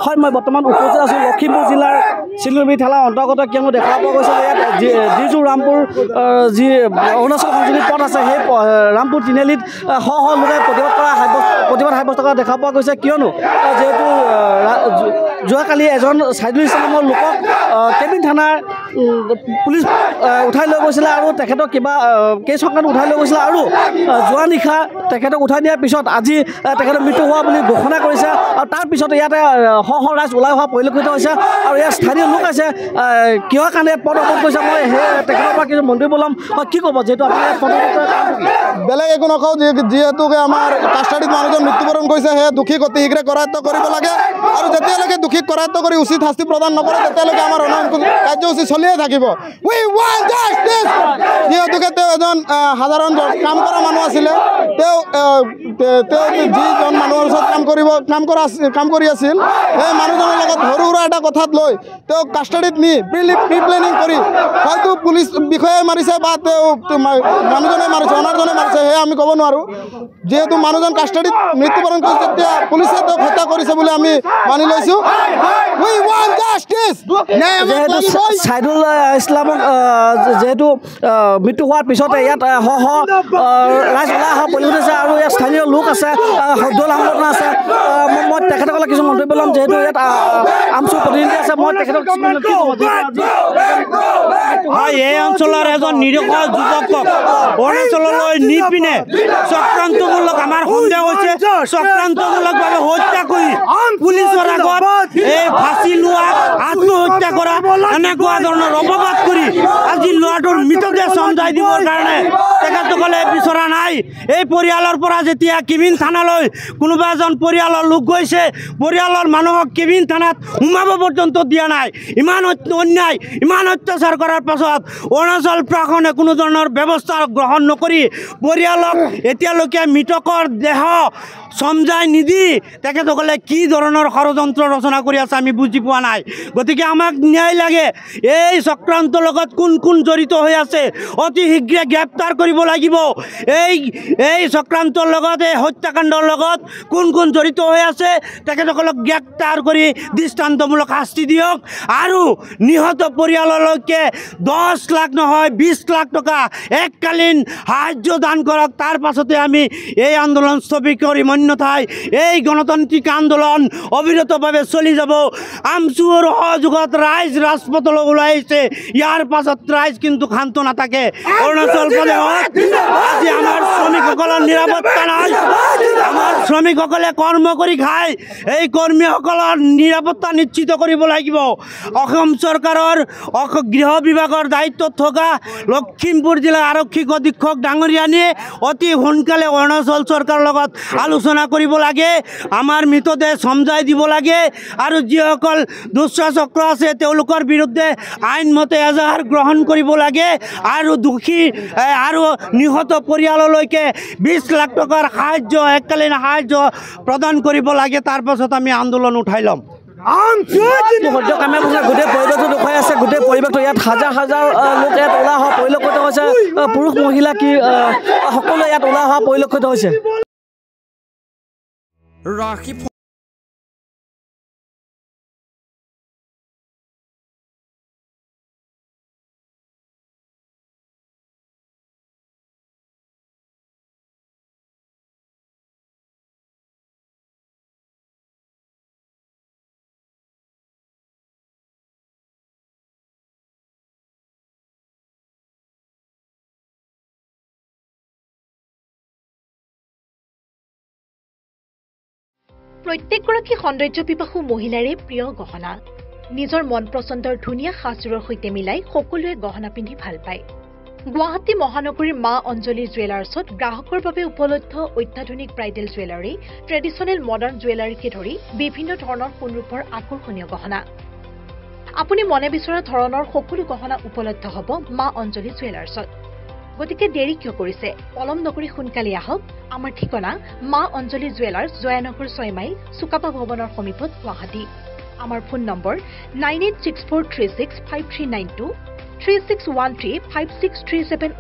হয় মই বৰ্তমান উপস্থিত আছোঁ লখিমপুৰ জিলাৰ চিলুবি থানাৰ অন্তৰ্গত কিয়নো দেখা পোৱা গৈছে ইয়াত যিটো ৰামপুৰ যি অৰুণাচল সংযোগী পথ আছে সেই ৰামপুৰ তিনিআলিত শ শ লোকে প্ৰতিবাদ সাব্যস্ত কৰা দেখা পোৱা গৈছে কিয়নো যিহেতু যোৱাকালি এজন ছাইদুল ইছলামৰ লোকক কেবিন থানাৰ পুলিচ উঠাই লৈ গৈছিলে আৰু তেখেতক কিবা কেছ সংক্ৰান্ত উঠাই লৈ গৈছিলে আৰু যোৱা নিশা তেখেতক উঠাই দিয়াৰ পিছত আজি তেখেতৰ মৃত্যু হোৱা বুলি ঘোষণা কৰিছে আৰু তাৰপিছত ইয়াতে শ শ ৰাইজ ওলাই অহা পৰিলক্ষিত হৈছে আৰু ইয়াত স্থানীয় লোক আছে কিহৰ কাৰণে পদ অৱৰোধ কৰিছে মই সেই তেখেতৰ পৰা কিছু মন্তব্য ল'ম কি ক'ব যিহেতু আপোনাৰ পদ বেলেগ একো নকওঁ যিহেতুকে আমাৰ কাষ্টাডিত মানুহজন মৃত্যুবৰণ কৰিছে সেয়ে দোষীক অতি শীঘ্ৰে কৰায়ত্ব কৰিব লাগে আৰু যেতিয়ালৈকে দোষীক কৰায়ত্ব কৰি উচিত শাস্তি প্ৰদান নকৰে তেতিয়ালৈকে আমাৰ অনশন কাৰ্যসূচী চলিয়ে থাকিব যিহেতুকে তেওঁ এজন সাধাৰণ কাম কৰা মানুহ আছিলে তেওঁ যিজন মানুহৰ ওচৰত কাম কৰি আছিল সেই মানুহজনৰ লগত সৰু সুৰা এটা কথাত লৈ তেওঁক কাষ্টাডিত নি প্ৰি প্লেনিং কৰি হয়তো পুলিচ বিষয়াই মাৰিছে বা তেওঁ মানুহজনে মাৰিছে অনাৰজনে মাৰিছে সেয়া আমি ক'ব নোৱাৰোঁ যিহেতু মানুহজন কাষ্টাডিত মৃত্যুবৰণ কৰিছে তেতিয়া পুলিচে তেওঁক হত্যা কৰিছে বুলি আমি মানি লৈছোঁ ছাইদুল ইছলামক যেহেতু মৃত্যু হোৱাৰ পিছতে ইয়াত শ শ ৰাইজ ওলাই অহা পৰিলক্ষিত হৈছে আৰু ইয়াত স্থানীয় লোক আছে দল সংগঠন আছে মই তেখেতসকলে কিছু মন্তব্য ল'ম যিহেতু ইয়াত আমচুৰ প্ৰতিনিধি আছে মই তেখেতক হয় এই অঞ্চলৰ এজন নিৰীহ যুৱকক অৰুণাচললৈ নি পিনে চক্ৰান্তমূলক আমাৰ সন্দেহ হৈছে চক্ৰান্তমূলকভাৱে হত্যা কৰি পুলিচৰ আগত এই ফাঁচি লোৱা আত্মহত্যা কৰা এনেকুৱা ধৰণৰ অপবাদ কৰি আজি ল'ৰাটোৰ মৃতদেহ চমজাই দিবৰ কাৰণে তেখেতসকলে বিচৰা নাই এই পৰিয়ালৰ পৰা যেতিয়া কেবিন থানালৈ কোনোবা এজন পৰিয়ালৰ লোক গৈছে পৰিয়ালৰ মানুহক কেবিন থানাত সোমাব পৰ্যন্ত দিয়া নাই ইমান অন্যায় ইমান অত্যাচাৰ কৰাৰ পাছত অৰুণাচল প্ৰশাসনে কোনো ধৰণৰ ব্যৱস্থা গ্ৰহণ নকৰি পৰিয়ালক এতিয়ালৈকে মৃতকৰ দেহ চমজাই নিদি তেখেতসকলে কি ধৰণৰ ষড়যন্ত্ৰ ৰচনা কৰি আছে আমি বুজি পোৱা নাই গতিকে আমাক ন্যায় লাগে এই চক্ৰান্তৰ লগত কোন কোন জড়িত হৈ আছে অতি শীঘ্ৰে গ্ৰেপ্তাৰ কৰিব লাগিব এই চক্ৰান্তৰ লগত এই হত্যাকাণ্ডৰ লগত কোন কোন জড়িত হৈ আছে তেখেতসকলক গ্ৰেপ্তাৰ কৰি দৃষ্টান্তমূলক শাস্তি দিয়ক আৰু নিহত পৰিয়াললৈকে 10 লাখ নহয় 20 লাখ টকা এককালীন সাহায্য দান কৰক তাৰ পাছতে আমি এই আন্দোলন স্থগিত কৰিম অন্যথায় এই গণতান্ত্ৰিক আন্দোলন অবিৰতভাৱে চলি যাব আমচুৰ সহযোগত ৰাইজ ৰাজপথলৈ ওলাই আহিছে ইয়াৰ পাছত ৰাইজ কিন্তু শান্ত নাথাকে অৰুণাচল প্ৰদেশত আজি আমাৰ শ্ৰমিকসকলৰ নিৰাপত্তা নাই আমাৰ শ্ৰমিকসকলে কৰ্ম কৰি খায় এই কৰ্মীসকলৰ নিৰাপত্তা নিশ্চিত কৰিব লাগিব অসম চৰকাৰৰ গৃহ বিভাগৰ দায়িত্বত থকা লখিমপুৰ জিলা আৰক্ষী অধীক্ষক ডাঙৰীয়ানীয়ে অতি সোনকালে অৰুণাচল চৰকাৰৰ লগত আলোচনা কৰিব লাগে আমাৰ মৃতদেহ চমজাই দিব লাগে আৰু যিসকল দুষ্ট চক্ৰ আছে তেওঁলোকৰ বিৰুদ্ধে আইনমতে এজাহাৰ গ্ৰহণ কৰিব লাগে আৰু দোষী আৰু নিহত পৰিয়াললৈকে 20 লাখ টকাৰ সাহায্য এককালীন সাহায্য প্ৰদান কৰিব লাগে তাৰ পাছত আমি আন্দোলন উঠাই ল'ম গোটেই পৰিৱেশটো দেখুৱাই আছে গোটেই পৰিৱেশটো ইয়াত হাজাৰ হাজাৰ লোক ইয়াত ওলাই অহা পৰিলক্ষিত হৈছে পুৰুষ মহিলা কি সকলোৱে ইয়াত ওলাই অহা পৰিলক্ষিত হৈছে প্ৰত্যেকগৰাকী সৌন্দৰ্য পিপাসু মহিলাৰে প্ৰিয় গহনা নিজৰ মন পছন্দৰ ধুনীয়া সাজযোৰৰ সৈতে মিলাই সকলোৱে গহনা পিন্ধি ভাল পায় গুৱাহাটী মহানগৰীৰ মা অঞ্জলি জুৱেলাৰ্ছত গ্ৰাহকৰ বাবে উপলব্ধ অত্যাধুনিক ব্ৰাইডেল জুৱেলাৰী ট্ৰেডিশ্যনেল মডাৰ্ণ জুৱেলাৰীকে ধৰি বিভিন্ন ধৰণৰ সোণৰূপৰ আকৰ্ষণীয় গহনা আপুনি মনে বিচৰা ধৰণৰ সকলো গহনা উপলব্ধ হ'ব মা অঞ্জলি জুৱেলাৰ্ছত গতিকে দেৰি কিয় কৰিছে পলম নকৰি সোনকালে আহক আমাৰ ঠিকনা মা অঞ্জলি জুৱেলাৰ্ছ জয়ানগৰ 6 মাইল সুকাপা ভৱনৰ সমীপত গুৱাহাটী আমাৰ ফোন নম্বৰ 9864365392 36135637